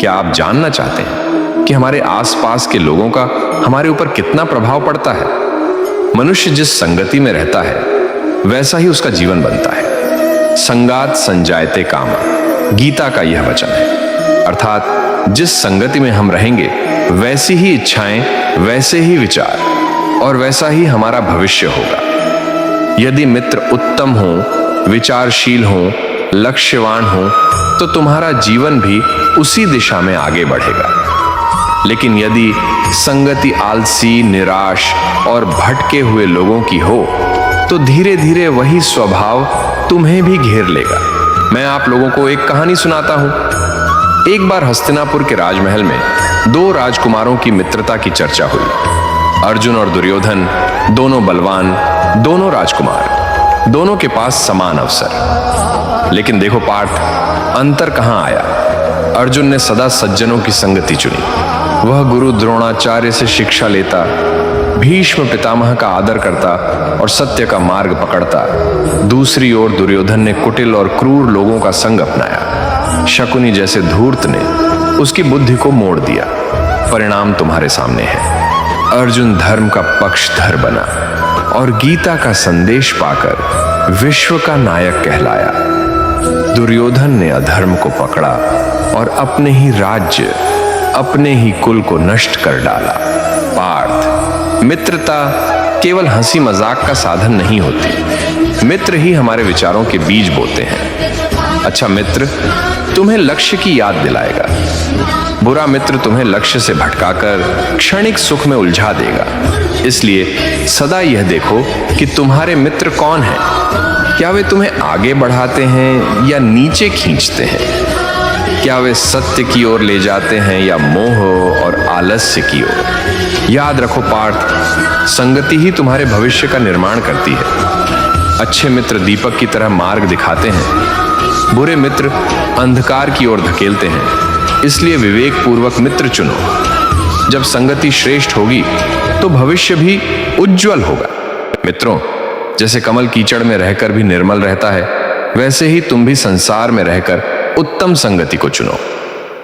क्या आप जानना चाहते हैं कि हमारे आसपास के लोगों का हमारे ऊपर कितना प्रभाव पड़ता है? मनुष्य जिस संगति में रहता है वैसा ही उसका जीवन बनता है। संगात संजायते कामा, गीता का यह वचन है। अर्थात जिस संगति में हम रहेंगे वैसी ही इच्छाएं, वैसे ही विचार और वैसा ही हमारा भविष्य होगा। यदि मित्र उत्तम हो, विचारशील हो, लक्ष्यवान हो तो तुम्हारा जीवन भी उसी दिशा में आगे बढ़ेगा। लेकिन यदि संगति आलसी, निराश और भटके हुए लोगों की हो तो धीरे धीरे वही स्वभाव तुम्हें भी घेर लेगा। मैं आप लोगों को एक कहानी सुनाता हूं। एक बार हस्तिनापुर के राजमहल में दो राजकुमारों की मित्रता की चर्चा हुई। अर्जुन और दुर्योधन दोनों बलवान, दोनों राजकुमार, दोनों के पास समान अवसर। लेकिन देखो पार्थ, अंतर कहां आया। अर्जुन ने सदा सज्जनों की संगति चुनी। वह गुरु द्रोणाचार्य से शिक्षा लेता, भीष्म पितामह का आदर करता और सत्य का मार्ग पकड़ता। दूसरी ओर दुर्योधन ने कुटिल और क्रूर लोगों का संग अपनाया। शकुनी जैसे धूर्त ने उसकी बुद्धि को मोड़ दिया। परिणाम तुम्हारे सामने है। अर्जुन धर्म का पक्षधर बना और गीता का संदेश पाकर विश्व का नायक कहलाया। दुर्योधन ने अधर्म को पकड़ा और अपने ही राज्य, अपने ही कुल को नष्ट कर डाला। पार्थ, मित्रता केवल हंसी मजाक का साधन नहीं होती। मित्र ही हमारे विचारों के बीज बोते हैं। अच्छा मित्र तुम्हें लक्ष्य की याद दिलाएगा। बुरा मित्र तुम्हें लक्ष्य से भटकाकर क्षणिक सुख में उलझा देगा। इसलिए सदा यह देखो कि तुम्हारे मित्र कौन हैं। क्या वे तुम्हें आगे बढ़ाते हैं या नीचे खींचते हैं? क्या वे सत्य की ओर ले जाते हैं या मोह और आलस्य की ओर? याद रखो पार्थ, संगति ही तुम्हारे भविष्य का निर्माण करती है। अच्छे मित्र दीपक की तरह मार्ग दिखाते हैं, बुरे मित्र अंधकार की ओर धकेलते हैं। इसलिए विवेक पूर्वक मित्र चुनो। जब संगति श्रेष्ठ होगी तो भविष्य भी उज्जवल होगा। मित्रों, जैसे कमल कीचड़ में रहकर भी निर्मल रहता है, वैसे ही तुम भी संसार में रहकर उत्तम संगति को चुनो।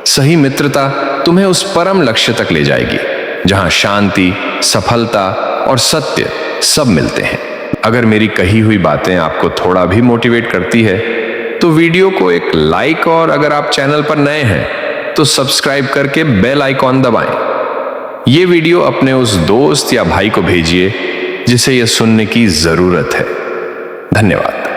सही मित्रता तुम्हें उस परम लक्ष्य तक ले जाएगी जहां शांति, सफलता और सत्य सब मिलते हैं। अगर मेरी कही हुई बातें आपको थोड़ा भी मोटिवेट करती है तो वीडियो को एक लाइक और अगर आप चैनल पर नए हैं तो सब्सक्राइब करके बेल आइकॉन दबाएं। ये वीडियो अपने उस दोस्त या भाई को भेजिए जिसे यह सुनने की जरूरत है। धन्यवाद।